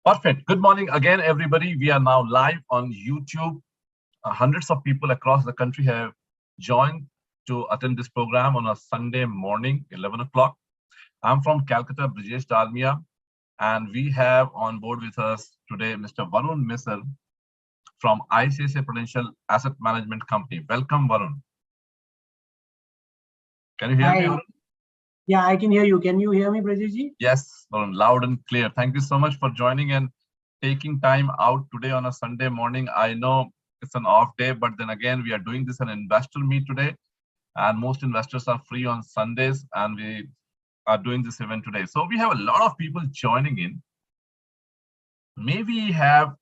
Perfect. Good morning again, everybody. We are now live on YouTube. Hundreds of people across the country have joined to attend this program on a Sunday morning, 11 o'clock. I'm from Calcutta, Brijesh Dalmia, and we have on board with us today Mr. Varun Misal from Icsa Prudential Asset Management Company. Welcome, Varun. Can you hear me, Varun? Yeah, I can hear you. Can you hear me, Brajesh? Yes, Varun, loud and clear. Thank you so much for joining and taking time out today on a Sunday morning. I know it's an off day, but then again, we are doing this an investor meet today, and most investors are free on Sundays, and we are doing this event today. So we have a lot of people joining in. Maybe we have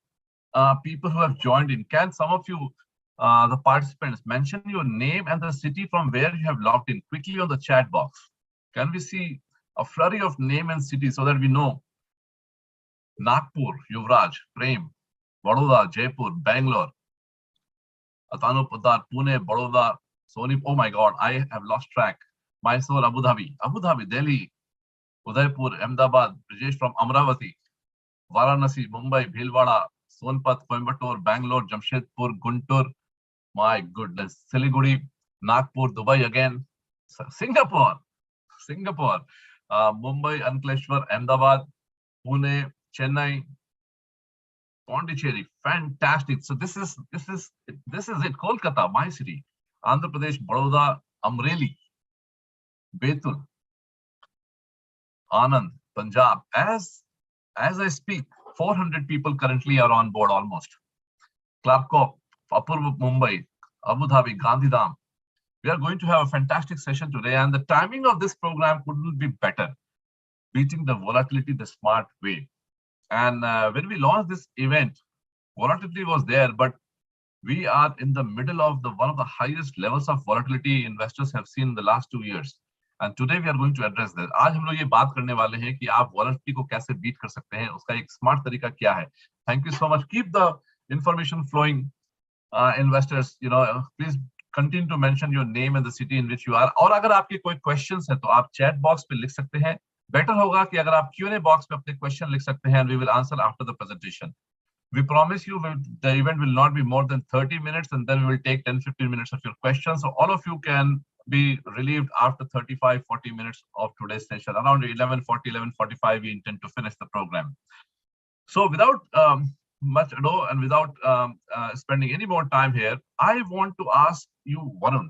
people who have joined in. Can some of you, the participants, mention your name and the city from where you have logged in quickly on the chat box? Can we see a flurry of name and city so that we know? Nagpur, Yuvraj, Prem, Vadodara, Jaipur, Bangalore, Atanu Pudar, Pune, Vadodara, Soni. Oh my God, I have lost track. Mysore, Abu Dhabi, Delhi, Udaipur, Ahmedabad, Brijesh from Amravati, Varanasi, Mumbai, Bhilwara, Sonpat, Coimbatore, Bangalore, Jamshedpur, Guntur. My goodness, Siliguri, Nagpur, Dubai again, Singapore, Mumbai, Ankleshwar, Ahmedabad, Pune, Chennai, Pondicherry. Fantastic. So this is it. Kolkata, my city. Andhra Pradesh, Baroda, Amreli, Betul, Anand, Punjab. As I speak, 400 people currently are on board almost. Klapkop, Apurva, Mumbai, Abu Dhabi, Gandhidham. We are going to have a fantastic session today, and the timing of this program couldn't be better. Beating the volatility the smart way. And when we launched this event, volatility was there, but we are in the middle of one of the highest levels of volatility investors have seen in the last 2 years. And today we are going to address that. आज हम लोग ये बात करने वाले हैं कि आप volatility को कैसे beat कर सकते हैं, उसका एक smart तरीका क्या है. Thank you so much. Keep the information flowing, investors. Please continue to mention your name and the city in which you are. और अगर आपके कोई questions है तो आप chat box पे लिख सकते हैं. Better होगा कि अगर आप Q&A box पे अपने question लिख सकते हैं, and we will answer after the presentation. We promise you the event will not be more than 30 minutes, and then we will take 10-15 minutes of your questions. So all of you can be relieved after 35-40 minutes of today's session. Around 11:40, 11:45, we intend to finish the program. So without much ado and without spending any more time here, I want to ask you, Varun,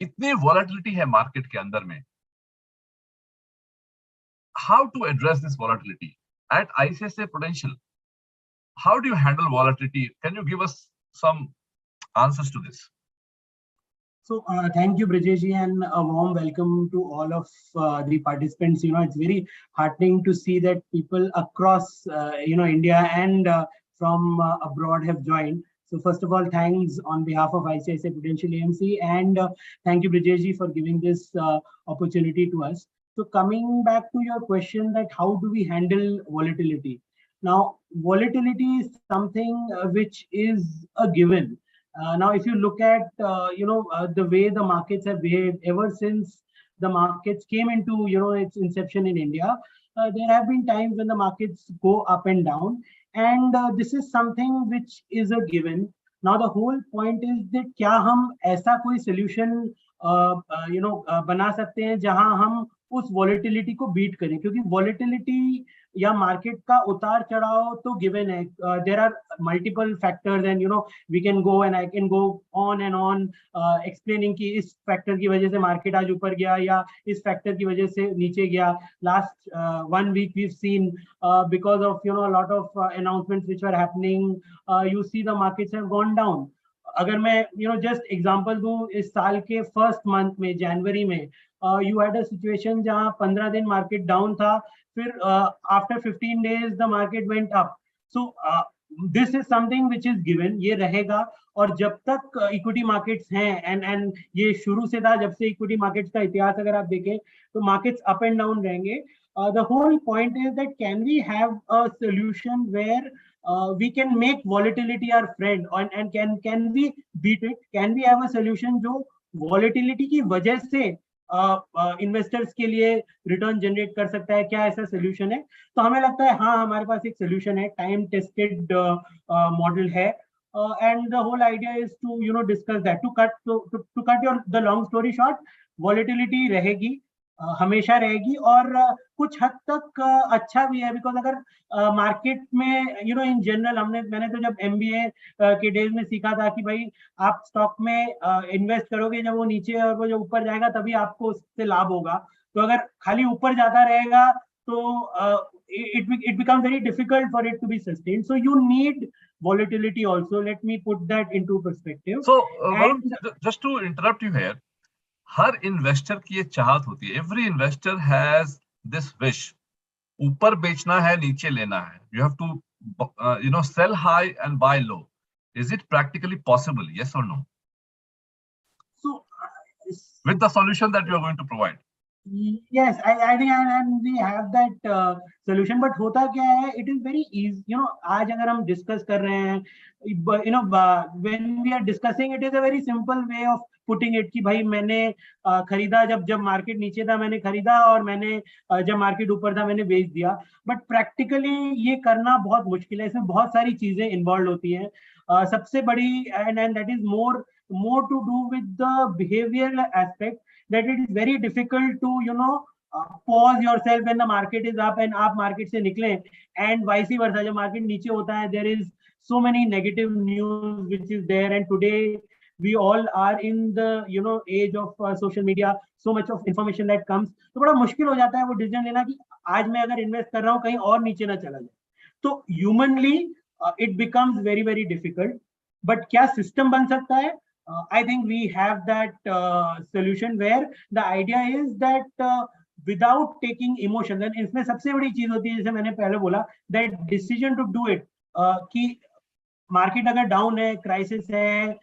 इतनी volatility है market के अंदर में. How to address this volatility at Icsa Prudential? How do you handle volatility? Can you give us some answers to this? So thank you, Brajesh, and a warm welcome to all of the participants. It's very heartening to see that people across India and from abroad have joined. So first of all, thanks on behalf of Icsa Prudential AMC, and thank you, Brajesh, for giving this opportunity to us. So coming back to your question, that how do we handle volatility? Now, volatility is something which is a given. Now, if you look at the way the markets have behaved ever since the markets came into its inception in India, there have been times when the markets go up and down, and this is something which is a given. Now, the whole point is that क्या हम ऐसा कोई solution बना सकते हैं जहां हम उस volatility को beat करें, क्योंकि volatility या market का उतार चढ़ाव तो given है. There are multiple factors, and we can go and I can go on and on explaining कि इस factor की वजह से market आज ऊपर गया या इस factor की वजह से नीचे गया. Last 1 week we've seen because of a lot of announcements which were happening, you see the markets have gone down. अगर मैं just example दूं, इस साल के first month में जनवरी में you had a situation जहां 15 दिन market down था, फिर after 15 days the market went up. So this is something which is given, ये रहेगा. और जब तक equity markets हैं, and ये शुरू से था, जब से equity markets का इतिहास अगर आप देखें तो markets up and down रहेंगे. The whole point is that can we have a solution where we can make volatility our friend, and can we beat it? Can we have a solution जो volatility की वजह से investors के लिए return generate कर सकता है, क्या ऐसा सोल्यूशन है? तो हमें लगता है हाँ, हमारे पास एक सोल्यूशन है, टाइम टेस्टेड मॉडल है, and the whole idea is to discuss that. To cut your the long story short, volatility रहेगी, हमेशा रहेगी, और कुछ हद तक अच्छा भी है, बिकॉज अगर मार्केट में इन जनरल मैंने तो जब एमबीए के डेज में सीखा था कि भाई आप स्टॉक में इन्वेस्ट करोगे, जब वो नीचे और वो जो ऊपर जाएगा तभी आपको उससे लाभ होगा। तो अगर खाली ऊपर जाता रहेगा तो it becomes very difficult for it to be sustained. So you need volatility also. Let me put that into perspective. So, And just to interrupt you here, हर इन्वेस्टर की ये चाहत होती है, every investor has this wish, ऊपर बेचना है, नीचे लेना है, you have to sell high and buy low. Is it practically possible, yes or no, so with the solution that you are going to provide? yes, I think and we have that solution. But होता क्या है, it is very easy. आज अगर हम discuss कर रहे हैं, when we are discussing, it is a very simple way of putting it कि भाई मैंने खरीदा, जब मार्केट नीचे था मैंने खरीदा, और मैंने जब मार्केट ऊपर था मैंने बेच दिया. बट प्रैक्टिकली ये करना बहुत मुश्किल है, इसमें बहुत सारी चीजें इन्वॉल्व होती हैं. सबसे बड़ी and that is more to do with the behavioral aspect, that it is very difficult to pause yourself when the market is up and आप market से निकले, and vice versa जब market नीचे होता है, there is so many negative news which is there, and today we all are in the age of social media, so much of information that comes. तो बड़ा मुश्किल हो जाता है वो डिसीजन लेना कि आज मैं अगर इन्वेस्ट कर रहा हूँ कहीं और नीचे ना चला जाए. तो humanly it becomes very very difficult. But क्या सिस्टम बन सकता है? I think we have that solution where the idea is that without taking emotion, then इसमें सबसे बड़ी चीज होती है, जैसे मैंने पहले बोला, that decision to do it, कि मार्केट अगर डाउन है, क्राइसिस है,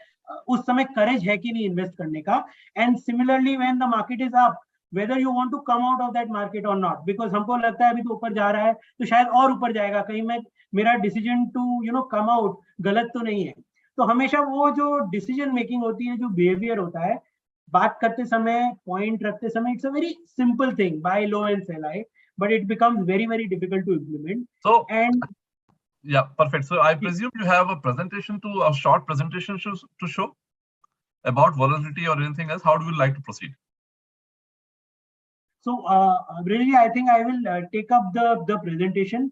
उस समय करेज है कि नहीं इन्वेस्ट करने का. And similarly when the market is up, whether you want to come out of that market or not, because हमको लगता है अभी तो ऊपर जा रहा है तो शायद और ऊपर जाएगा, कहीं मैं मेरा डिसीजन टू कम आउट गलत तो नहीं है. तो हमेशा वो जो डिसीजन मेकिंग होती है, जो बिहेवियर होता है, बात करते समय, पॉइंट रखते समय, it's a very simple thing, buy low and sell high, but it becomes very very difficult to implement. So, and yeah, perfect. So I presume you have a short presentation to show about volatility or anything else. How do you like to proceed? So really, I think I will take up the presentation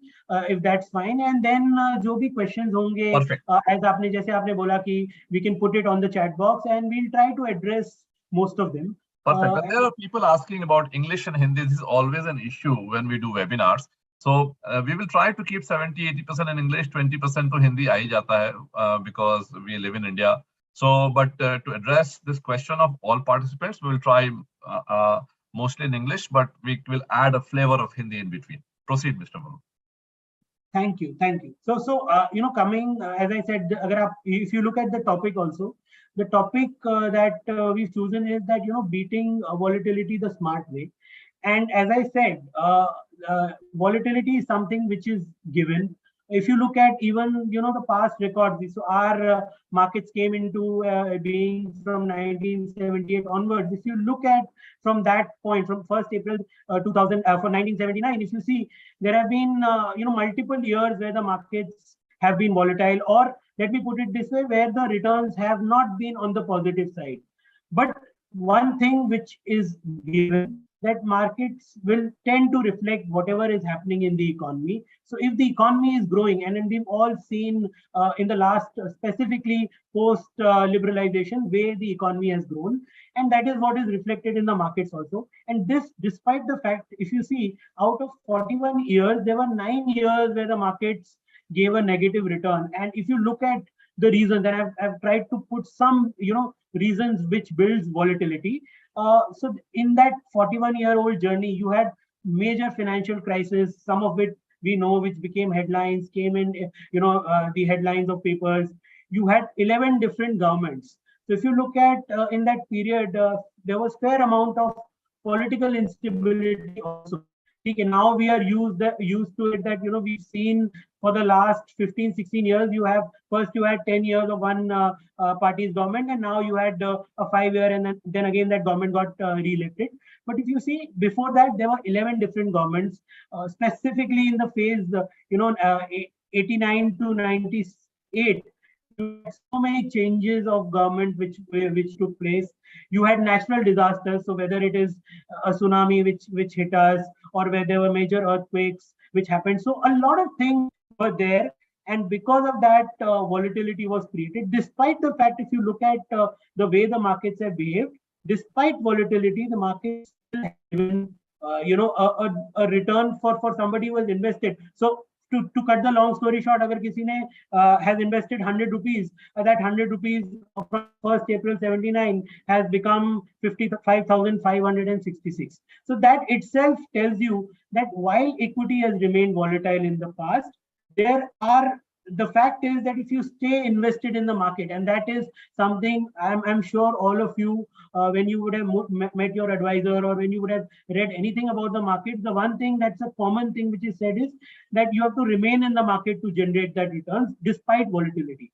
if that's fine, and then जो भी questions होंगे, as आपने जैसे आपने बोला कि we can put it on the chat box and we'll try to address most of them. Perfect. But there are people asking about English and Hindi. This is always an issue when we do webinars. So we will try to keep 70-80% in English, 20% to Hindi आ ही जाता है, because we live in India. So, but to address this question of all participants, we will try mostly in English, but we will add a flavor of Hindi in between. Proceed, Mr. Babu. Thank you. So coming as I said, if you look at the topic also, the topic that we've chosen is that beating volatility the smart way. And as I said, volatility is something which is given. If you look at even the past records, so our markets came into being from 1978 onwards. If you look at from that point, from 1st April 2000 for 1979, if you see, there have been multiple years where the markets have been volatile, or let me put it this way, where the returns have not been on the positive side. But one thing which is given, that markets will tend to reflect whatever is happening in the economy. So if the economy is growing, and then we've all seen in the last, specifically post liberalization, where the economy has grown, and that is what is reflected in the markets also. And this, despite the fact, if you see, out of 41 years, there were 9 years where the markets gave a negative return. And if you look at the reasons, and I've tried to put some reasons which builds volatility. So in that 41-year-old journey, you had major financial crisis, some of it we know, which became headlines, came in the headlines of papers. You had 11 different governments. So if you look at in that period, there was fair amount of political instability also. Okay, now we are used to it, that we've seen for the last 15, 16 years, you had 10 years of one party's government, and now you had a 5-year, and then again that government got re-elected. But if you see, before that, there were 11 different governments, specifically in the phase, 89 to 98. You had so many changes of government which took place. You had natural disasters, so whether it is a tsunami which hit us, or where there were major earthquakes which happened. So a lot of things were there, and because of that, volatility was created. Despite the fact, if you look at the way the markets have behaved, despite volatility, the markets still have given a return for somebody who has invested. So to cut the long story short, agar kisi ne has invested 100 rupees, that 100 rupees from 1st April 79 has become 55,566. So that itself tells you that while equity has remained volatile in the past, the fact is that if you stay invested in the market, and that is something I'm sure all of you, when you would have met your advisor, or when you would have read anything about the market, the one thing that's a common thing which is said is that you have to remain in the market to generate that returns despite volatility.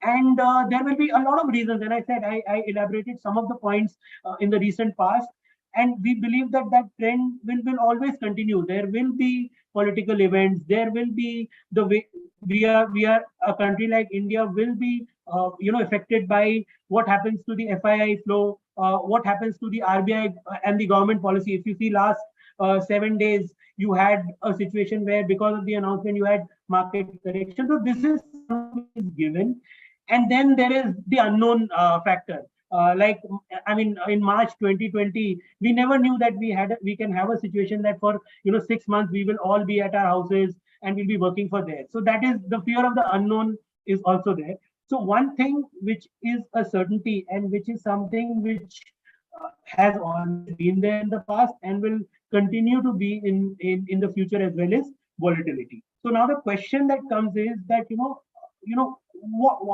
And there will be a lot of reasons. And I said, I elaborated some of the points in the recent past. And we believe that that trend will always continue. There will be political events. There will be the way we are a country like India will be affected by what happens to the FII flow, what happens to the RBI and the government policy. If you see last 7 days, you had a situation where because of the announcement you had market correction. So this is given, and then there is the unknown factor. In March 2020, we never knew that we can have a situation that for 6 months we will all be at our houses and we'll be working for there. So that is the fear of the unknown is also there. So one thing which is a certainty, and which is something which has always been there in the past and will continue to be in the future as well, is volatility. So now the question that comes is that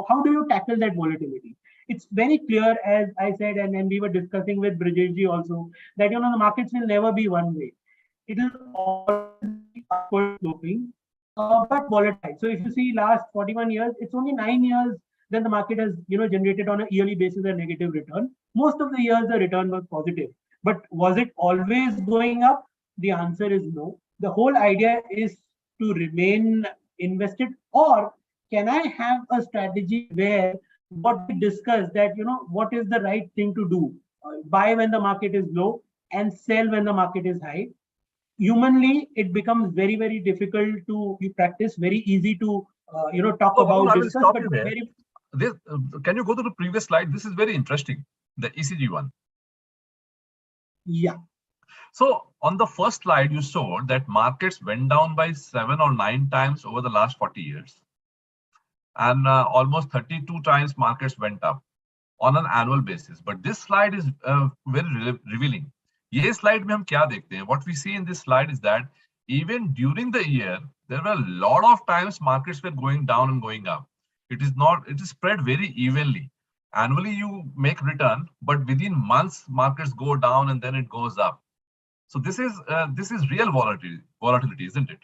how do you tackle that volatility? It's very clear, as I said, and we were discussing with Brijesh also, that the markets will never be one way. It will always be upward sloping, but volatile. So if you see last 41 years, it's only 9 years that the market has generated on a yearly basis a negative return. Most of the years the return was positive. But was it always going up? The answer is no. The whole idea is to remain invested, or can I have a strategy where what we discussed, that what is the right thing to do? Buy when the market is low and sell when the market is high. Humanly, it becomes very, very difficult to practice. Very easy to talk about. I will stop you there. Can you go to the previous slide? This is very interesting, the ECG one. Yeah. So on the first slide, you saw that markets went down by 7 or 9 times over the last 40 years. And almost 32 times markets went up on an annual basis. But this slide is very revealing. This slide mein hum kya dekhte hain? What we see in this slide is that even during the year, there were a lot of times markets were going down and going up. It is spread very evenly. Annually, you make return, but within months, markets go down and then it goes up. So this is real volatility, isn't it?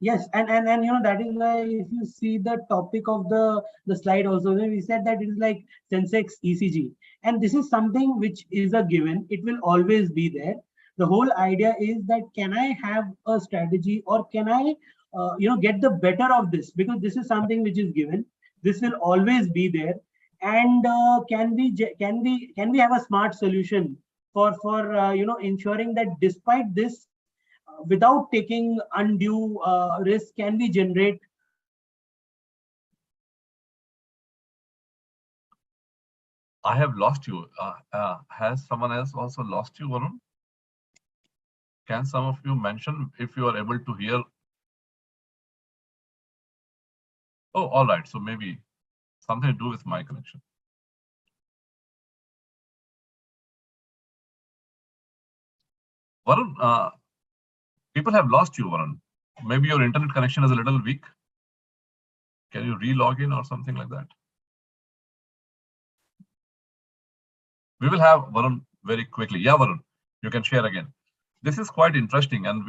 Yes, and that is why if you see the topic of the slide also, we said that it is like Sensex ECG, and this is something which is a given. It will always be there. The whole idea is that can I have a strategy, or can I get the better of this, because this is something which is given. This will always be there, and can we have a smart solution for ensuring that despite this, without taking undue risk, can we generate? I have lost you. Has someone else also lost you, Varun? Can some of you mention if you are able to hear? Oh, all right. So maybe something to do with my connection. Varun, people have lost you, Varun. Maybe your internet connection is a little weak. Can you re-log in or something like that? We will have Varun very quickly. Yeah, Varun, you can share again. This is quite interesting, and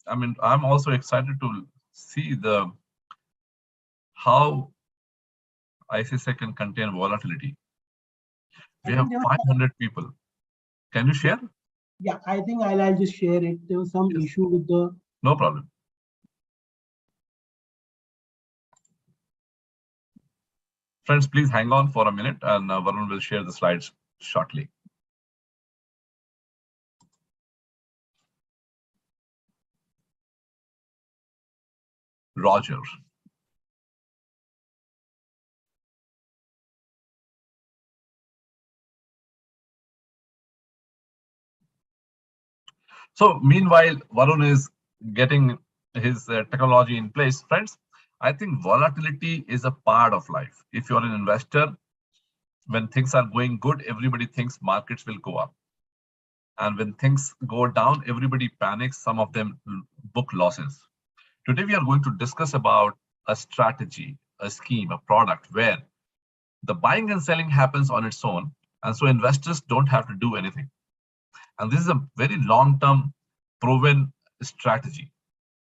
I mean, I'm also excited to see how Icsa can contain volatility. I We have think there was 500 people. Can you share? yeah, I think I'll just share it. There was some Yes. issue with the No problem. Friends, please hang on for a minute and Varun will share the slides shortly. Roger. So meanwhile, Varun is getting his technology in place. Friends, I think volatility is a part of life. If you're an investor, when things are going good, everybody thinks markets will go up. And when things go down, everybody panics. Some of them book losses. Today, we are going to discuss about a strategy, a scheme, a product where the buying and selling happens on its own. And so investors don't have to do anything. And this is a very long-term proven strategy,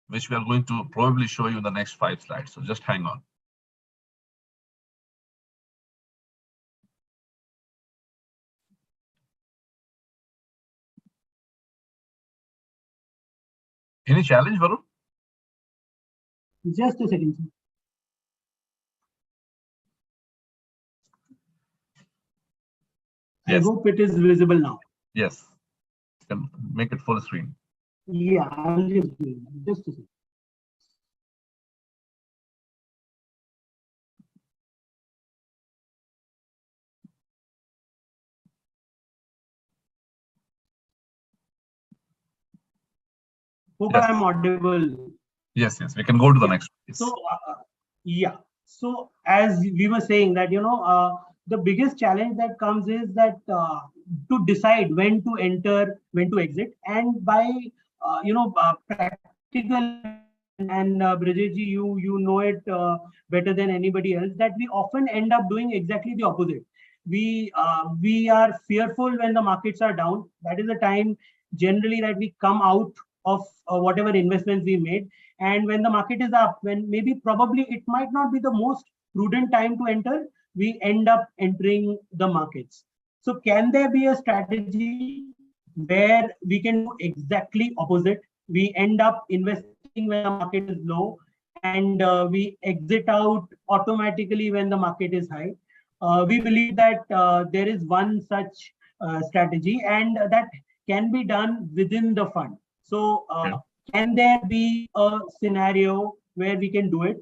which we are going to probably show you in the next 5 slides. So just hang on. Any challenge, Varun? just a second, sir. I Yes. hope it is visible now. Yes. You can make it full screen. Yeah, I'll just do it. Just a second. Hope Yes. I'm audible. Yes, yes. We can go to the Yeah. next piece. So, yeah. So, as we were saying that, the biggest challenge that comes is that to decide when to enter, when to exit, and by, practical and Brijesh ji, you know it better than anybody else that we often end up doing exactly the opposite. We are fearful when the markets are down. That is the time generally that we come out of whatever investments we made, and when the market is up, when maybe probably it might not be the most prudent time to enter, we end up entering the markets. So can there be a strategy where we can do exactly opposite? We end up investing when the market is low, and we exit out automatically when the market is high. We believe that there is one such strategy, and that can be done within the fund. So Okay. can there be a scenario where we can do it?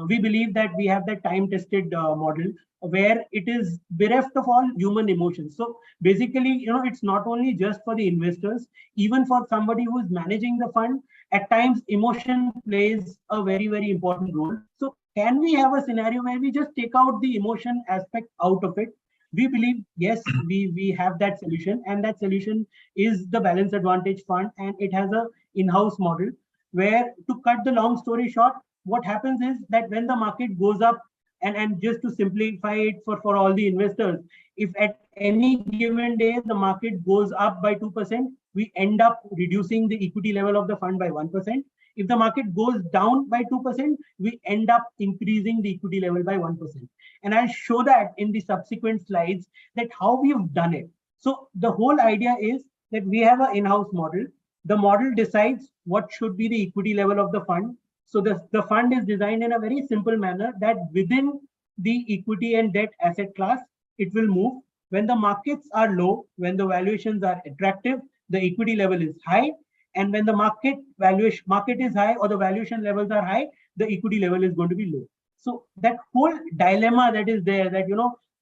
We believe that we have that time-tested model where it is bereft of all human emotions. So basically, it's not only just for the investors, even for somebody who is managing the fund, at times emotion plays a very, very important role. So can we have a scenario where we just take out the emotion aspect out of it? We believe, yes, we have that solution, and that solution is the balance advantage fund, and it has a in-house model where, to cut the long story short, what happens is that when the market goes up, and just to simplify it for all the investors, if at any given day the market goes up by 2%, we end up reducing the equity level of the fund by 1%. If the market goes down by 2%, we end up increasing the equity level by 1%. And I'll show that in the subsequent slides that how we've done it. So the whole idea is that we have an in-house model. The model decides what should be the equity level of the fund. So the fund is designed in a very simple manner that within the equity and debt asset class, it will move. When the markets are low, when the valuations are attractive, the equity level is high. And when the market is high or the valuation levels are high, the equity level is going to be low. So that whole dilemma that is there, that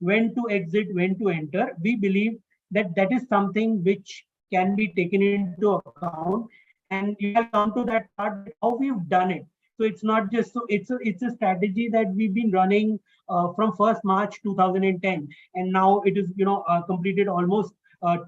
when to exit, when to enter, we believe that that is something which can be taken into account, and you will come to that part how we've done it. So it's not just, so it's a strategy that we've been running from 1st March 2010, and now it is completed almost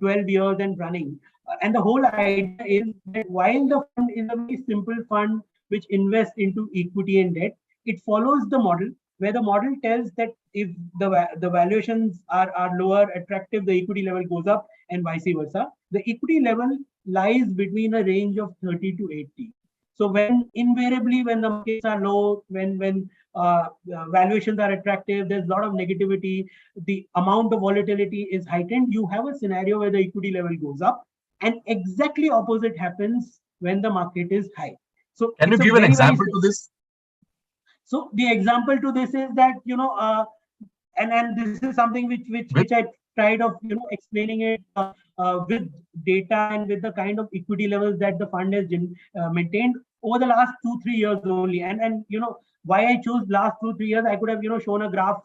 12 years and running. And the whole idea is that while the fund is a very simple fund which invests into equity and debt, it follows the model where the model tells that if the valuations are lower, attractive, the equity level goes up, and vice versa. The equity level lies between a range of 30 to 80. So when invariably when the markets are low, when valuations are attractive, there's a lot of negativity, the amount of volatility is heightened, you have a scenario where the equity level goes up, and exactly opposite happens when the market is high. So Can you it's a give an very, very example to this? so the example to this is that, and this is something which I tried of explaining it with data and with the kind of equity levels that the fund has maintained over the last 2-3 years only. And why I chose last 2-3 years, I could have shown a graph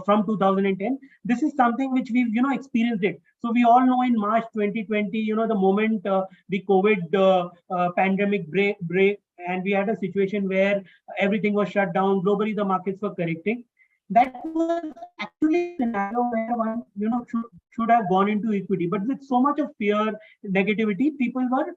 from 2010. This is something which we've experienced it. So we all know in March 2020, the moment the COVID pandemic break, and we had a situation where everything was shut down globally, the markets were correcting. That was actually a scenario where one should have gone into equity, but with so much of fear, negativity, people were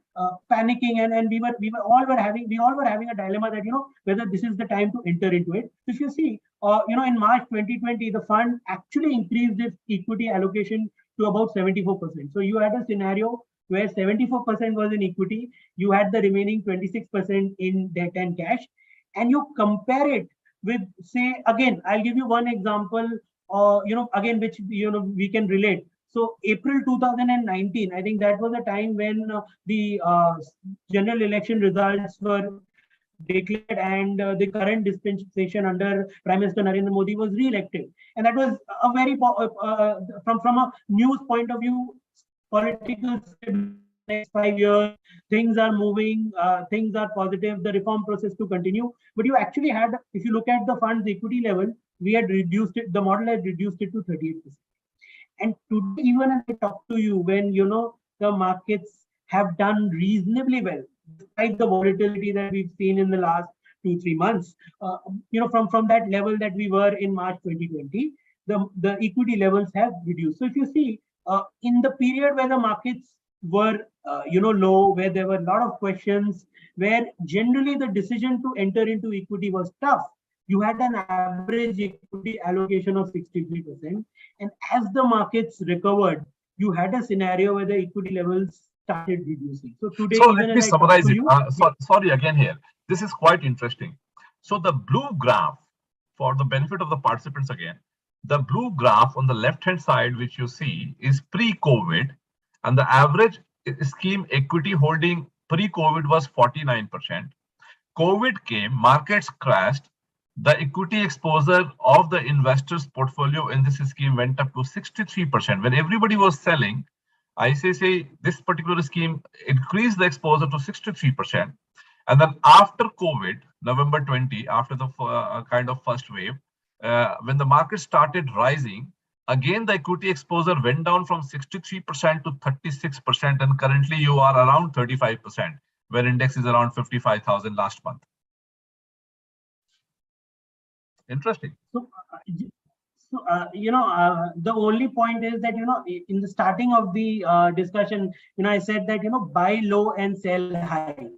panicking, and we all were having a dilemma that whether this is the time to enter into it. If you see, in March 2020, the fund actually increased its equity allocation to about 74%. So you had a scenario where 74% was in equity, you had the remaining 26% in debt and cash, and you compare it with, say, again, I'll give you one example, again, which we can relate. So April 2019, I think that was a time when the general election results were declared, and the current dispensation under Prime Minister Narendra Modi was re-elected, and that was a very from a news point of view, political next 5 years, things are moving, things are positive, the reform process to continue. But you actually had, if you look at the fund's equity level, we had reduced it, the model had reduced it to 38%. And today, even as I talk to you, when the markets have done reasonably well, despite the volatility that we've seen in the last 2-3 months, from that level that we were in March 2020, the equity levels have reduced. So if you see, in the period where the markets were low, where there were a lot of questions, where generally the decision to enter into equity was tough, you had an average equity allocation of 63%. And as the markets recovered, you had a scenario where the equity levels started reducing. So today, So even let me as I talk summarize to it. you, Sorry again here. This is quite interesting. So the blue graph, for the benefit of the participants again, the blue graph on the left-hand side, which you see, is pre-COVID, and the average scheme equity holding pre-COVID was 49%. COVID came, markets crashed, the equity exposure of the investors' portfolio in this scheme went up to 63%. When everybody was selling, Icsa, this particular scheme increased the exposure to 63%. And then after COVID, November 20, after the kind of first wave, when the market started rising, again, the equity exposure went down from 63% to 36%. And currently you are around 35%, where index is around 55,000 last month. Interesting. The only point is that, in the starting of the discussion, I said that, buy low and sell high.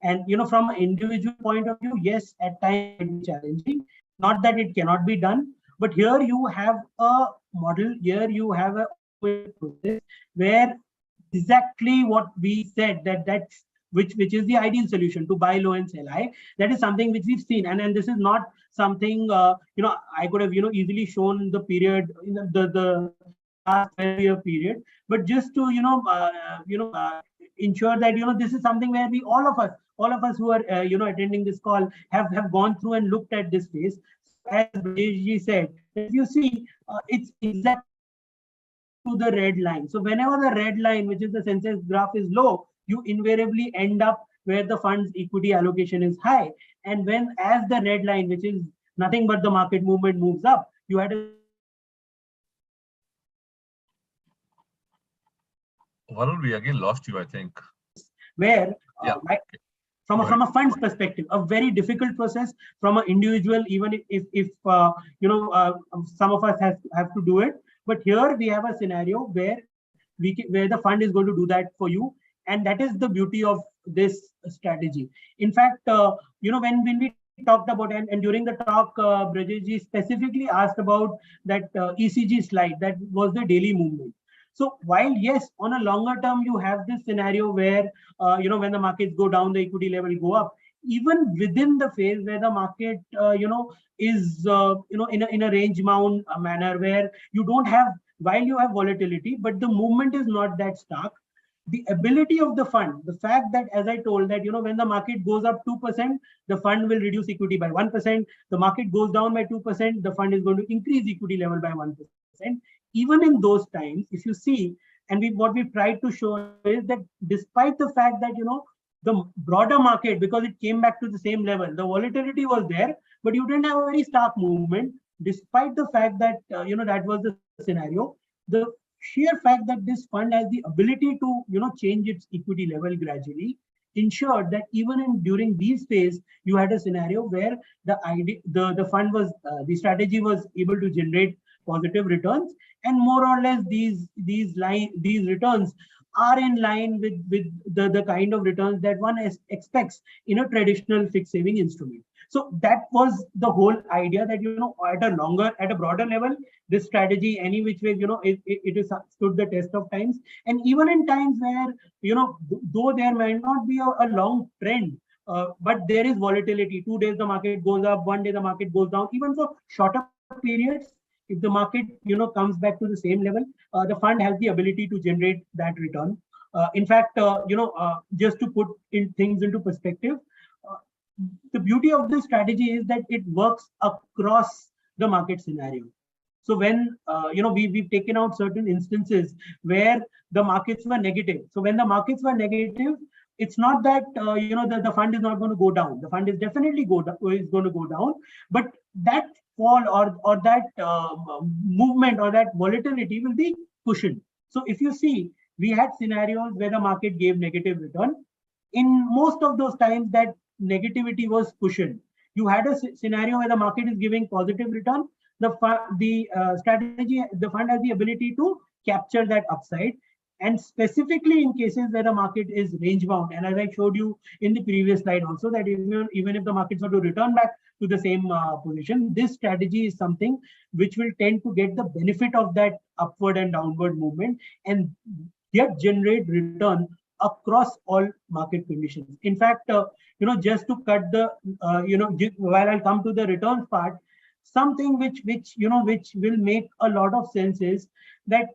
And, from an individual point of view, yes, at times it may be challenging. Not that it cannot be done, but here you have a model, here you have a process where exactly what we said, that's which is the ideal solution, to buy low and sell high. That is something which we've seen, and this is not something I could have easily shown the period in the last 12-year period, but just to ensure that this is something where we all of us who are attending this call have gone through and looked at this phase. As Brajesh said, if you see, it's exactly to the red line. So whenever the red line, which is the Sensex graph, is low, you invariably end up where the fund's equity allocation is high. And as the red line, which is nothing but the market movement, moves up, you had a Varun, we again lost you, I think. Where from a fund's perspective, a very difficult process. From an individual, even if some of us have to do it, but here we have a scenario where where the fund is going to do that for you, and that is the beauty of this strategy. In fact, when we talked about, and during the talk, Brajesh specifically asked about that ECG slide, that was the daily movement. So while yes, on a longer term, you have this scenario where when the markets go down, the equity level go up. even within the phase where the market, is, in a range bound manner, where you don't have, while you have volatility, but the movement is not that stark. The ability of the fund, the fact that, as I told, that, when the market goes up 2%, the fund will reduce equity by 1%. The market goes down by 2%, the fund is going to increase equity level by 1%. Even in those times, if you see, and what we've tried to show is that despite the fact that, the broader market, because it came back to the same level, the volatility was there, but you didn't have a very stark movement. Despite the fact that, that was the scenario, the sheer fact that this fund has the ability to, change its equity level gradually ensured that even during these phases, you had a scenario where the fund was, the strategy was able to generate positive returns, and more or less these returns are in line with the kind of returns that one expects in a traditional fixed saving instrument. So that was the whole idea, that, at a broader level, this strategy, any which way, it is stood the test of times. And even in times where, though there might not be a long trend, but there is volatility. 2 days the market goes up, 1 day the market goes down. Even for shorter periods, if the market, comes back to the same level, the fund has the ability to generate that return. In fact, just to put things into perspective, the beauty of this strategy is that it works across the market scenario. So when, we've taken out certain instances where the markets were negative. So when the markets were negative, it's not that, the fund is not going to go down. The fund is definitely going to go down, but that fall or that movement or that volatility will be cushioned. So if you see, we had scenarios where the market gave negative return. In most of those times, that negativity was cushioned. You had a scenario where the market is giving positive return. The fund has the ability to capture that upside. And specifically in cases where the market is range bound, and as I showed you in the previous slide also, that even if the markets were to return back to the same position, this strategy is something which will tend to get the benefit of that upward and downward movement, and yet generate return across all market conditions. In fact, just to cut the, while I'll come to the returns part, something which will make a lot of sense is that,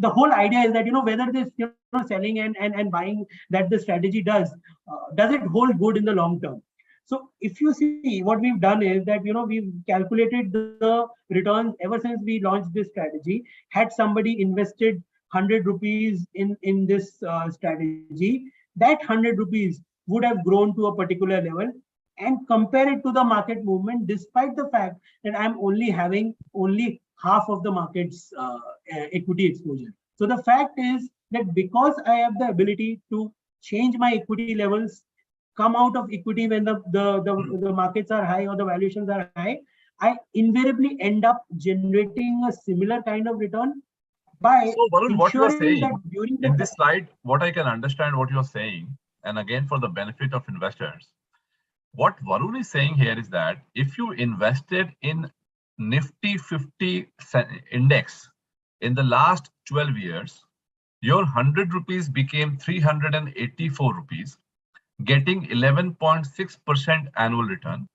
the whole idea is that, whether this, selling and buying that the strategy does it hold good in the long term? So if you see, what we've done is that, we've calculated the returns ever since we launched this strategy. Had somebody invested 100 rupees in this strategy, that 100 rupees would have grown to a particular level, and compare it to the market movement, despite the fact that I'm only having half of the market's equity exposure. So the fact is that because I have the ability to change my equity levels, come out of equity when the markets are high or the valuations are high, I invariably end up generating a similar kind of return. So Varun, what you are saying in this slide, what I can understand what you're saying, and again for the benefit of investors, what Varun is saying here is that if you invested in Nifty 50 index in the last 12 years, your 100 rupees became 384 rupees, getting 11.6% annual return,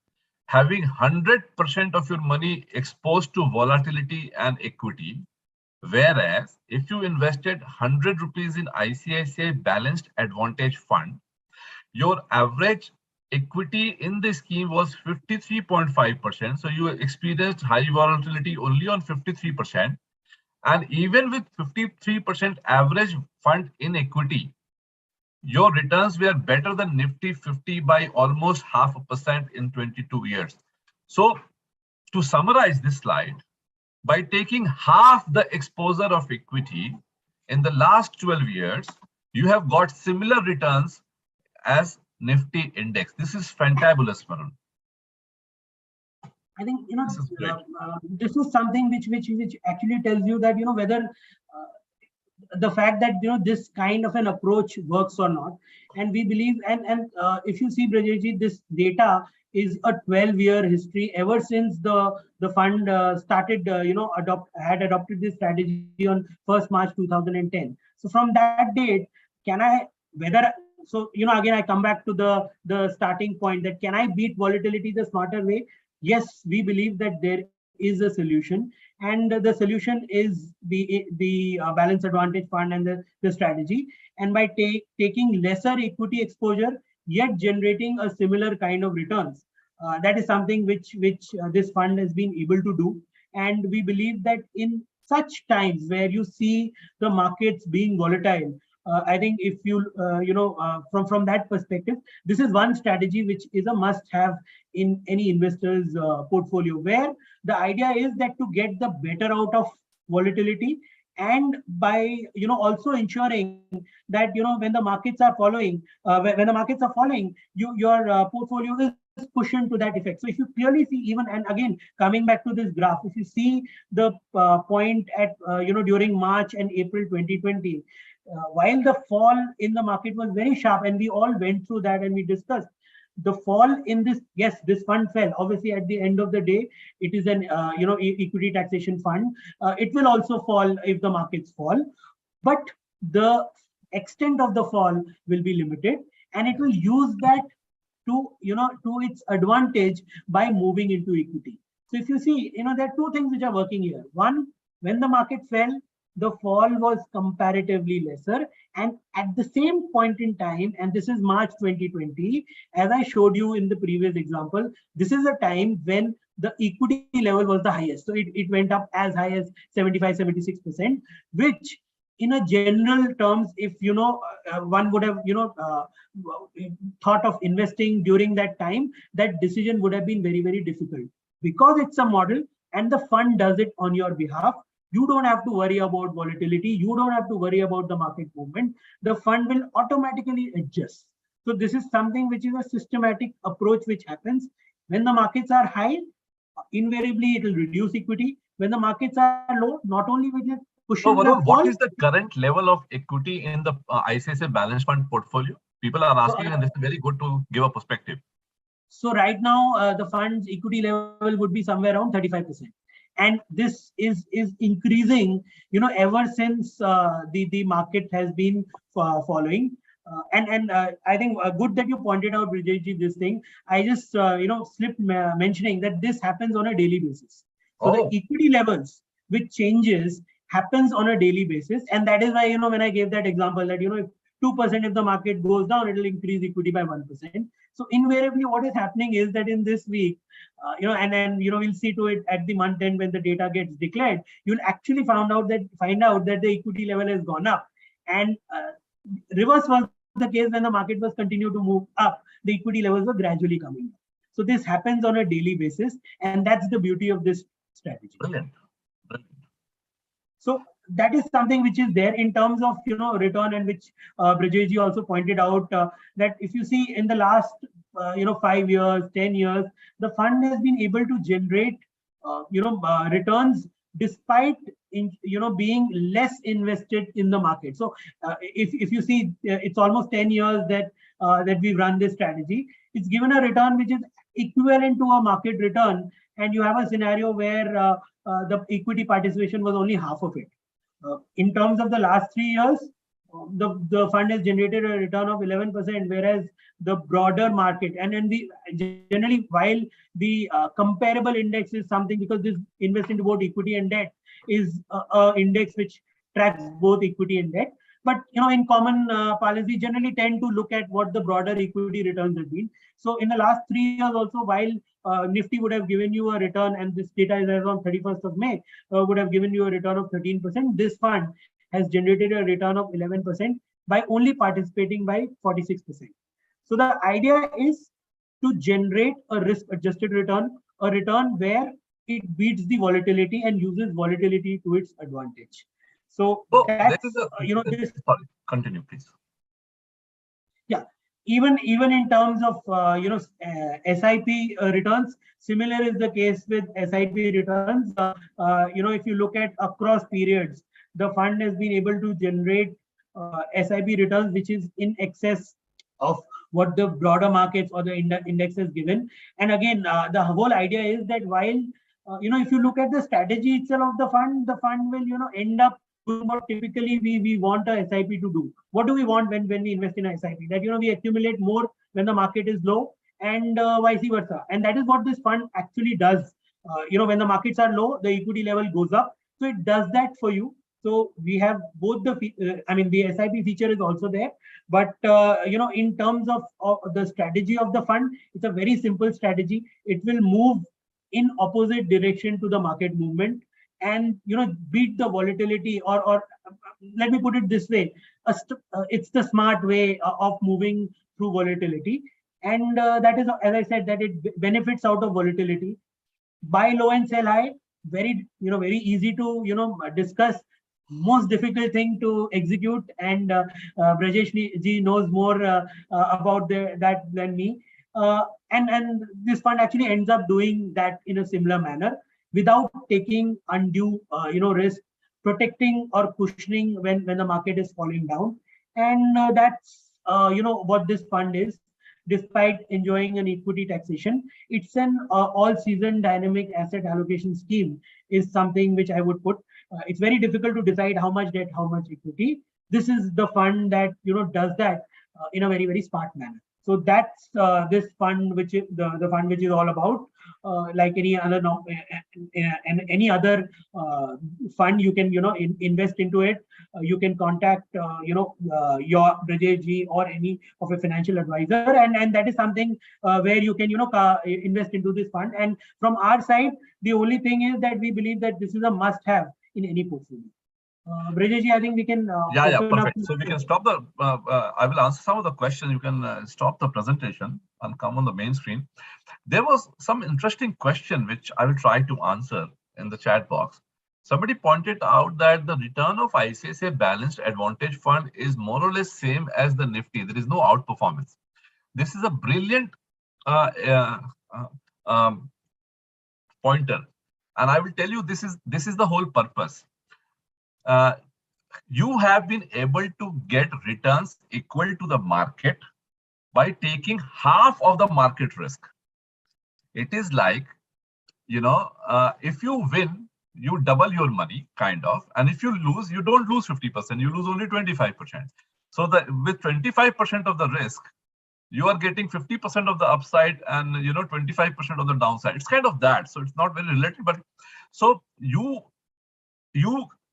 having 100% of your money exposed to volatility and equity. Whereas if you invested 100 rupees in ICICI Balanced Advantage Fund, your average equity in the scheme was 53.5%. So you experienced high volatility only on 53%. And even with 53% average fund in equity, your returns were better than Nifty 50 by almost 0.5% in 22 years. So to summarize this slide, by taking half the exposure of equity in the last 12 years, you have got similar returns as Nifty index. This is fantabulous, Varun. I think, this is something which actually tells you that, whether the fact that, this kind of an approach works or not. And we believe, and if you see, Brajesh, this data is a 12-year history ever since the fund started, had adopted this strategy on 1st March 2010. So from that date, whether so again, I come back to the starting point, that can I beat volatility the smarter way? Yes, we believe that there is a solution, and the solution is the balance advantage fund and the strategy. And by taking lesser equity exposure yet generating a similar kind of returns, that is something which this fund has been able to do. And we believe that in such times where you see the markets being volatile, I think if you from that perspective, this is one strategy which is a must-have in any investor's portfolio, where the idea is that to get the better out of volatility, and by also ensuring that when the markets are following, when the markets are falling, your portfolio is pushing to that effect. So if you clearly see, even, and again coming back to this graph, if you see the point at during March and April 2020, while the fall in the market was very sharp, and we all went through that and we discussed the fall in this. Yes, this fund fell. Obviously, at the end of the day, it is an equity taxation fund. It will also fall if the markets fall, but the extent of the fall will be limited, and it will use that to its advantage by moving into equity. So if you see, there are two things which are working here. One, when the market fell, the fall was comparatively lesser, and at the same point in time, and this is March 2020, as I showed you in the previous example, this is a time when the equity level was the highest. So it went up as high as 75, 76%, which in a general terms, if one would have thought of investing during that time, that decision would have been very, very difficult. Because it's a model and the fund does it on your behalf, you don't have to worry about volatility. You don't have to worry about the market movement. The fund will automatically adjust. So this is something which is a systematic approach which happens. When the markets are high, invariably it will reduce equity. When the markets are low, not only will it push the fall. What is the current level of equity in the ICICI balance fund portfolio? People are asking, and this is very good to give a perspective. So right now, the fund's equity level would be somewhere around 35%. And this is increasing, ever since the market has been following. And I think good that you pointed out, Brijesh, this thing. I just slipped mentioning that this happens on a daily basis. So the equity levels, which changes, happens on a daily basis, and that is why when I gave that example that if 2% if the market goes down, it will increase equity by 1%. So invariably, what is happening is that in this week, and then we'll see to it at the month end when the data gets declared, you'll actually find out that the equity level has gone up, and reverse was the case when the market was continued to move up. The equity levels were gradually coming up. So this happens on a daily basis, and that's the beauty of this strategy. Brilliant. So that is something which is there in terms of return, and which Brijesh also pointed out that if you see in the last 5 years, 10 years, the fund has been able to generate returns despite being less invested in the market. So if you see, it's almost 10 years that we run this strategy. It's given a return which is equivalent to a market return, and you have a scenario where the equity participation was only half of it. In terms of the last 3 years, the fund has generated a return of 11%, whereas the broader market, and then generally, while the comparable index is something, because this invests into both equity and debt, is a index which tracks both equity and debt. But in common parlance, we generally tend to look at what the broader equity returns have been. So in the last 3 years also, while Nifty would have given you a return, and this data is as on 31st of May, would have given you a return of 13%. This fund has generated a return of 11% by only participating by 46%. So the idea is to generate a risk-adjusted return, a return where it beats the volatility and uses volatility to its advantage. So that's, sorry, continue, please. Yeah. Even in terms of SIP returns, similar is the case with SIP returns. If you look at across periods, the fund has been able to generate SIP returns which is in excess of what the broader markets or the index has given. And again, the whole idea is that while if you look at the strategy itself of the fund will end up what typically we want a SIP to do. What do we want when we invest in a SIP? That we accumulate more when the market is low, and vice versa. And that is what this fund actually does. When the markets are low, the equity level goes up. So it does that for you. So we have both the the SIP feature is also there, but in terms of the strategy of the fund, it's a very simple strategy. It will move in opposite direction to the market movement, and beat the volatility, or let me put it this way, it's the smart way of moving through volatility. And that is, as I said, that it benefits out of volatility. Buy low and sell high, very easy to discuss, most difficult thing to execute. And Brajesh ji knows more about that than me. And this fund actually ends up doing that in a similar manner, without taking undue risk, protecting or cushioning when the market is falling down. And that's what this fund is. Despite enjoying an equity taxation, it's an all-season dynamic asset allocation scheme, is something which I would put. It's very difficult to decide how much debt, how much equity. This is the fund that does that in a very, very smart manner. So that's this fund, which is the fund which is all about. Like any other fund, you can invest into it. You can contact your Brajesh ji or any of a financial advisor, and that is something where you can invest into this fund. And from our side, the only thing is that we believe that this is a must-have in any portfolio. Brajesh ji, I think we can perfect. So we can stop the I will answer some of the questions. You can stop the presentation and come on the main screen. There was some interesting question which I will try to answer in the chat box. Somebody pointed out that the return of ICICI Balanced Advantage Fund is more or less same as the Nifty. There is no outperformance. This is a brilliant pointer, and I will tell you this is the whole purpose. You have been able to get returns equal to the market by taking half of the market risk. It is like, if you win, you double your money, kind of. And if you lose, you don't lose 50%, you lose only 25%. So with 25% of the risk, you are getting 50% of the upside and 25% of the downside. It's kind of that. So it's not very related, but so you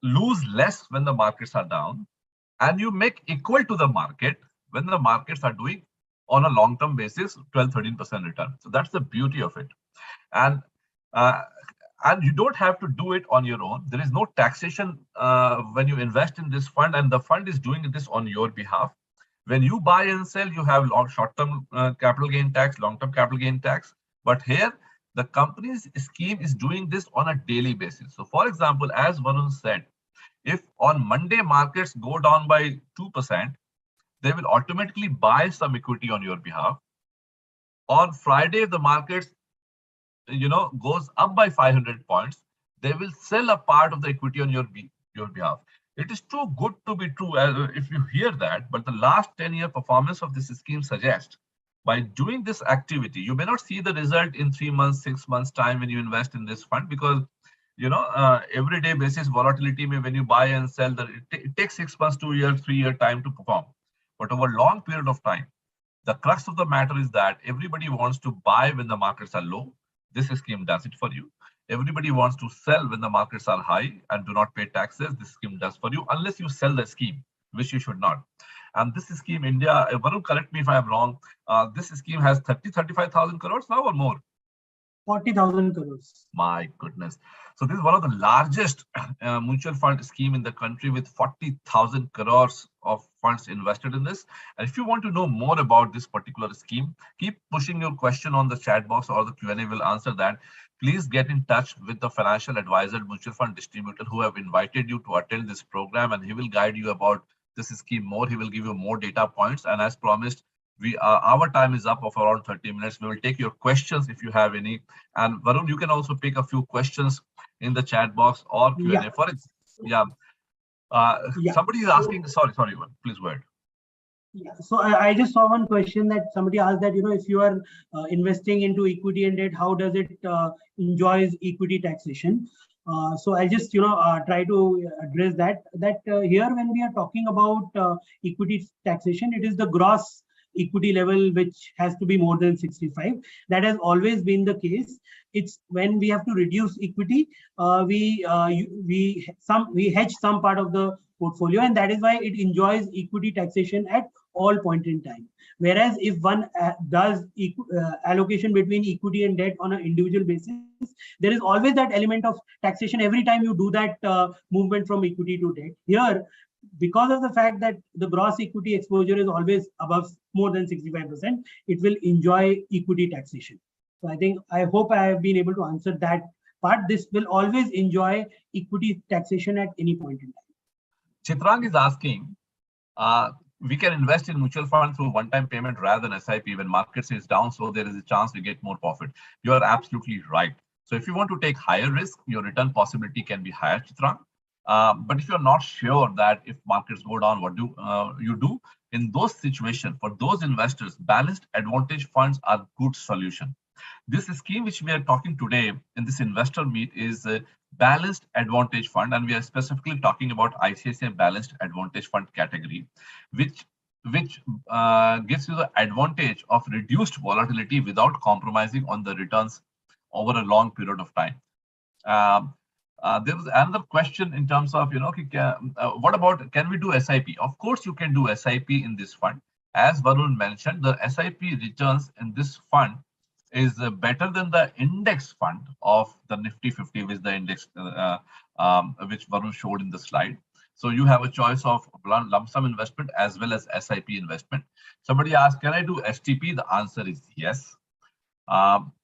lose less when the markets are down, and you make equal to the market when the markets are doing, on a long-term basis, 12-13% return. So that's the beauty of it. And you don't have to do it on your own. There is no taxation when you invest in this fund, and the fund is doing this on your behalf. When you buy and sell, you have short-term capital gain tax, long-term capital gain tax. But here, the company's scheme is doing this on a daily basis. So for example, as Varun said, if on Monday markets go down by 2%, they will automatically buy some equity on your behalf. On Friday, if the markets goes up by 500 points, they will sell a part of the equity on your behalf. It is too good to be true if you hear that, but the last 10-year performance of this scheme suggests, by doing this activity, you may not see the result in 3 months, 6 months time when you invest in this fund, because everyday basis volatility when you buy and sell, it takes 6 months, 2 years, 3 year time to perform. But over a long period of time, the crux of the matter is that everybody wants to buy when the markets are low. This scheme does it for you. Everybody wants to sell when the markets are high and do not pay taxes. This scheme does for you, unless you sell the scheme, which you should not. And this scheme, India, Varun, correct me if I'm wrong, this scheme has 35,000 crores now or more? 40,000 crores. My goodness. So this is one of the largest mutual fund scheme in the country, with 40,000 crores of funds invested in this. And if you want to know more about this particular scheme, keep pushing your question on the chat box, or the Q&A will answer that. Please get in touch with the financial advisor, mutual fund distributor who have invited you to attend this program, and he will guide you about this scheme more. He will give you more data points. And as promised, our time is up of around 30 minutes. We will take your questions if you have any. And Varun, you can also pick a few questions in the chat box or Q&A. Yeah. Somebody is asking, sorry, please go ahead. Yeah, so I just saw one question that somebody asked that, if you are investing into equity and debt, how does it enjoys equity taxation? So I'll just try to address that. Here when we are talking about equity taxation, it is the gross equity level which has to be more than 65. That has always been the case. It's when we have to reduce equity, we hedge some part of the portfolio, and that is why it enjoys equity taxation at all point in time. Whereas if one does allocation between equity and debt on an individual basis, there is always that element of taxation every time you do that movement from equity to debt. Here, because of the fact that the gross equity exposure is always above more than 65%, it will enjoy equity taxation. So I hope I have been able to answer that part. This will always enjoy equity taxation at any point in time. Chitrang is asking, we can invest in mutual fund through one-time payment rather than SIP when markets is down, so there is a chance we get more profit. You are absolutely right. So if you want to take higher risk, your return possibility can be higher, Chitrang. But if you're not sure that if markets go down, what do you do? In those situations, for those investors, balanced advantage funds are good solution. This scheme which we are talking today in this investor meet is a balanced advantage fund, and we are specifically talking about ICICI balanced advantage fund category, which gives you the advantage of reduced volatility without compromising on the returns over a long period of time. There was another question in terms of, what about, can we do SIP? Of course, you can do SIP in this fund. As Varun mentioned, the SIP returns in this fund is better than the index fund of the Nifty 50, which the index which Varun showed in the slide. So you have a choice of lump sum investment as well as SIP investment. Somebody asked, can I do STP? The answer is yes.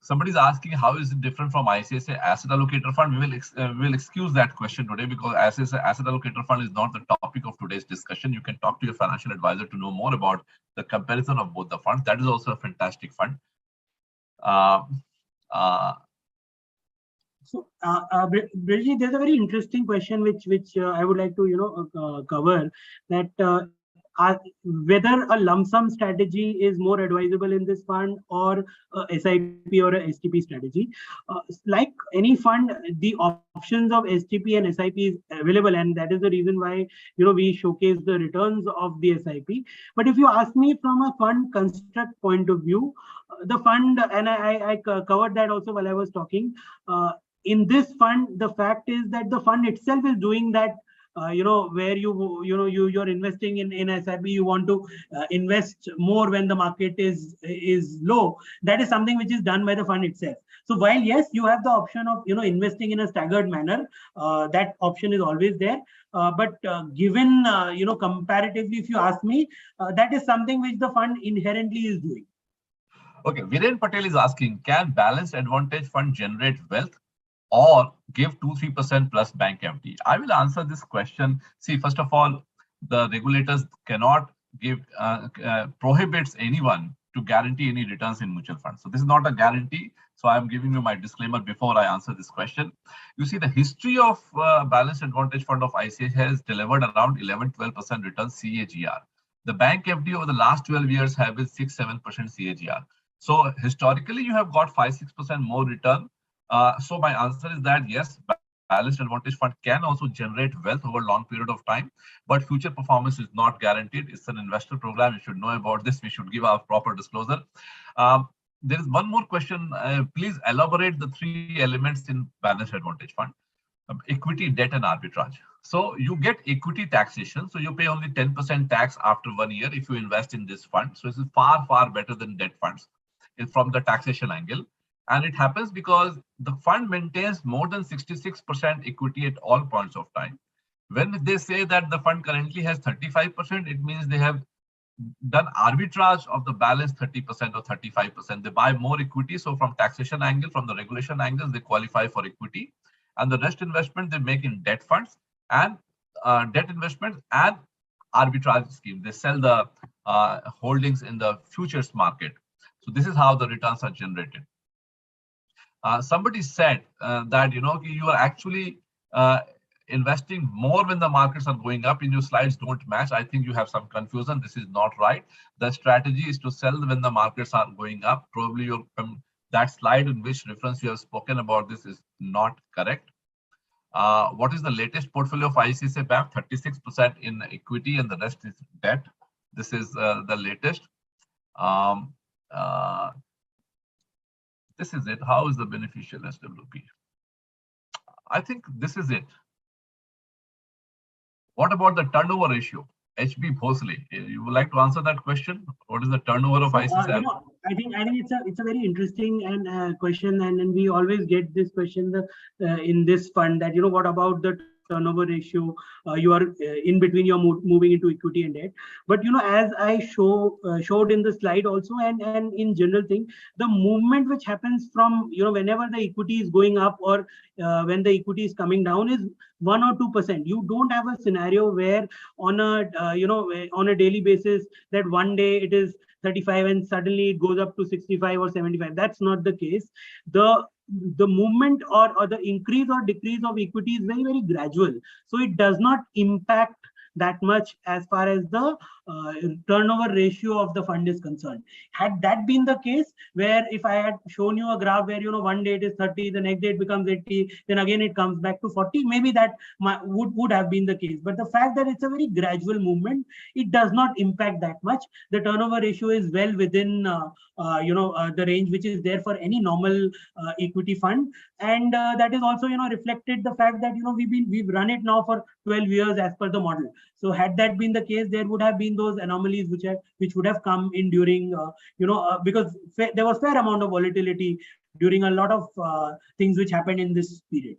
Somebody is asking, how is it different from ICICI Asset Allocator Fund? We will excuse that question today because ICICI Asset Allocator Fund is not the topic of today's discussion. You can talk to your financial advisor to know more about the comparison of both the funds. That is also a fantastic fund. So, Bridget, there's a very interesting question which I would like to cover, that whether a lump sum strategy is more advisable in this fund or a SIP or a STP strategy. Like any fund, the options of STP and SIP is available, and that is the reason why we showcase the returns of the SIP. But if you ask me from a fund construct point of view, the fund, and I covered that also while I was talking. In this fund, the fact is that the fund itself is doing that. Where you're investing in SIP, you want to invest more when the market is low. That is something which is done by the fund itself. So while yes, you have the option of investing in a staggered manner, that option is always there. But given comparatively, if you ask me, that is something which the fund inherently is doing. Okay, Viren Patel is asking, can balanced advantage fund generate wealth or give 2-3% plus bank FD? I will answer this question. See, first of all, the regulators cannot give prohibits anyone to guarantee any returns in mutual funds. So this is not a guarantee. So I'm giving you my disclaimer before I answer this question. You see, the history of balanced advantage fund of ICICI has delivered around 11-12% return CAGR. The bank FD over the last 12 years have been 6-7% CAGR. So historically, you have got 5-6% more return. So my answer is that yes, balanced advantage fund can also generate wealth over a long period of time, but future performance is not guaranteed. It's an investor program. You should know about this. We should give our proper disclosure. There is one more question. Please elaborate the 3 elements in balanced advantage fund: equity, debt, and arbitrage. So you get equity taxation. So you pay only 10% tax after 1 year if you invest in this fund. So this is far, far better than debt funds from the taxation angle. And it happens because the fund maintains more than 66% equity at all points of time. When they say that the fund currently has 35%, it means they have done arbitrage of the balance 30% or 35%. They buy more equity. So from taxation angle, from the regulation angle, they qualify for equity. And the rest investment they make in debt funds and debt investments and arbitrage scheme. They sell the holdings in the futures market. So this is how the returns are generated. Somebody said that you are actually investing more when the markets are going up. In your slides don't match. I think you have some confusion. This is not right. The strategy is to sell when the markets are going up. Probably that slide in which reference you have spoken about this is not correct. What is the latest portfolio of ICICI Bank? 36% in equity and the rest is debt. This is the latest. Um, uh, this is it. How is the beneficial SWP? I think this is it. What about the turnover ratio? HB Bhosle, you would like to answer that question? What is the turnover of ICICI? I think it's a very interesting and question, and we always get this question in this fund that what about the turnover ratio? You are in between, you're moving into equity and debt. But as I showed in the slide also, and in general thing, the movement which happens from whenever the equity is going up or when the equity is coming down is 1 or 2%. You don't have a scenario where on a on a daily basis that one day it is 35 and suddenly it goes up to 65 or 75. That's not the case. The movement or the increase or decrease of equity is very, very gradual. So it does not impact that much as far as the turnover ratio of the fund is concerned. Had that been the case, where if I had shown you a graph where one day it is 30, the next day it becomes 80, then again it comes back to 40, maybe that would have been the case. But the fact that it's a very gradual movement, it does not impact that much. The turnover ratio is well within the range which is there for any normal equity fund, and that is also reflected the fact that we've run it now for 12 years as per the model. So had that been the case, there would have been those anomalies which would have come in during because there was fair amount of volatility during a lot of things which happened in this period.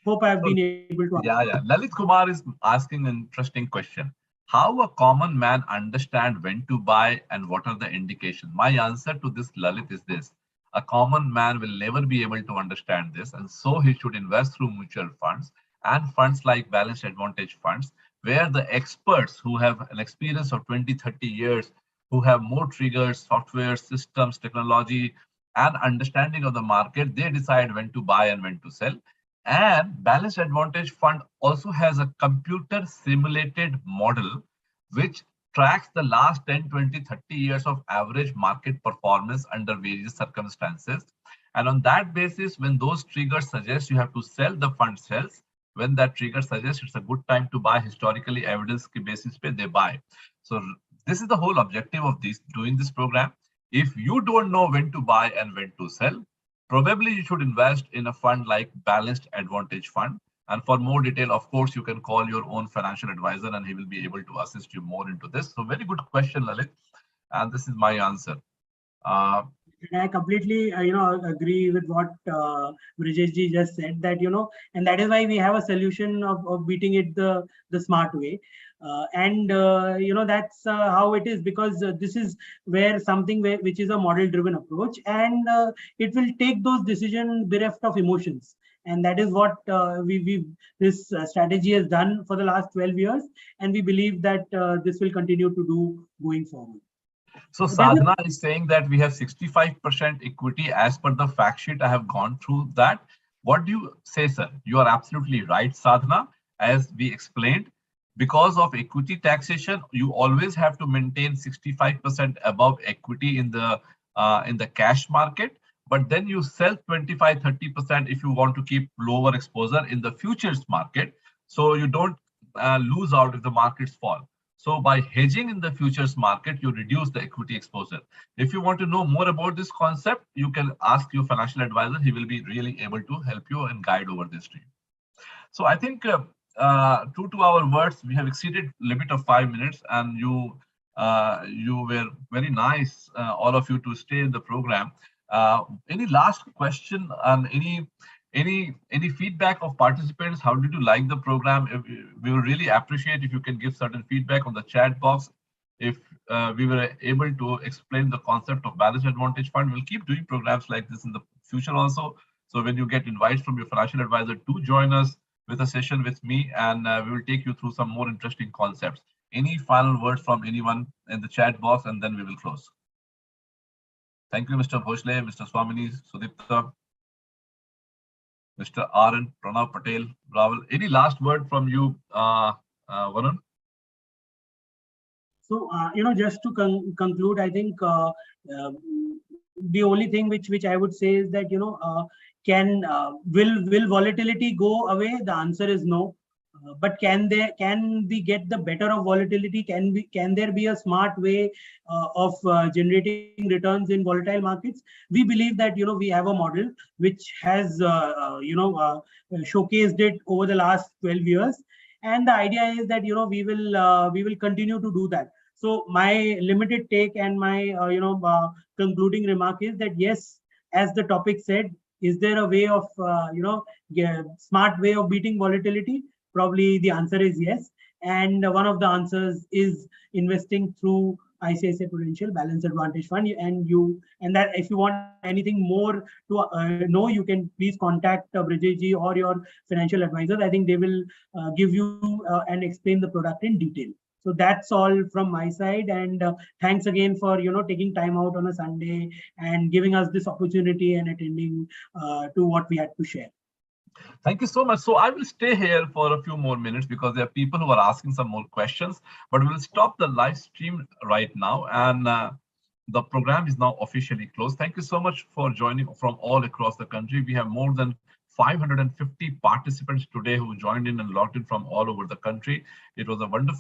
Hope I have been able to answer. Yeah. Lalit Kumar is asking an interesting question. How a common man understand when to buy and what are the indications? My answer to this, Lalit, is this. A common man will never be able to understand this, and so he should invest through mutual funds and funds like balanced advantage funds, where the experts who have an experience of 20, 30 years, who have more triggers, software, systems, technology, and understanding of the market, they decide when to buy and when to sell. And balanced advantage fund also has a computer simulated model which tracks the last 10, 20, 30 years of average market performance under various circumstances. And on that basis, when those triggers suggest you have to sell, the fund sells. When that trigger suggests it's a good time to buy, historically evidence basis pe they buy. So this is the whole objective of doing this program. If you don't know when to buy and when to sell, probably you should invest in a fund like balanced advantage fund. And for more detail, of course, you can call your own financial advisor and he will be able to assist you more into this. So very good question, Lalit. And this is my answer. I completely, agree with what Brijesh ji just said, that, and that is why we have a solution of beating it the smart way. That's how it is, because this is where something which is a model driven approach, and it will take those decisions bereft of emotions. And that is what this strategy has done for the last 12 years. And we believe that this will continue to do going forward. So Sadhana is saying that we have 65% equity as per the fact sheet. I have gone through that. What do you say, sir? You are absolutely right, Sadhana. As we explained, because of equity taxation, you always have to maintain 65% above equity in the cash market. But then you sell 25, 30% if you want to keep lower exposure in the futures market. So you don't lose out if the markets fall. So by hedging in the futures market, you reduce the equity exposure. If you want to know more about this concept, you can ask your financial advisor. He will be really able to help you and guide over this stream. So I think true to our words, we have exceeded limit of 5 minutes, and you were very nice, all of you, to stay in the program. Any last question and any feedback of participants? How did you like the program? We would really appreciate if you can give certain feedback on the chat box. If we were able to explain the concept of balanced advantage fund, we'll keep doing programs like this in the future also. So when you get invites from your financial advisor, to join us with a session with me, and we will take you through some more interesting concepts. Any final words from anyone in the chat box, and then we will close. Thank you, Mr. Bhosle, Mr. Swamini, Sudipta, Mr. Arun, Pranav Patel, Raval. Any last word from you, Varun? So, just to conclude, I think the only thing which I would say is that, will volatility go away? The answer is no. But can we get the better of volatility? Can there be a smart way of generating returns in volatile markets? We believe that we have a model which has showcased it over the last 12 years, and the idea is that we will continue to do that. So my limited take and my concluding remark is that yes, as the topic said, is there a way of smart way of beating volatility? Probably the answer is yes. And one of the answers is investing through ICICI Prudential Balance Advantage Fund. And that if you want anything more to know, you can please contact Brijesh ji or your financial advisors. I think they will give you and explain the product in detail. So that's all from my side. And thanks again for taking time out on a Sunday and giving us this opportunity and attending to what we had to share. Thank you so much. So I will stay here for a few more minutes because there are people who are asking some more questions, but we'll stop the live stream right now. And the program is now officially closed. Thank you so much for joining from all across the country. We have more than 550 participants today who joined in and logged in from all over the country. It was a wonderful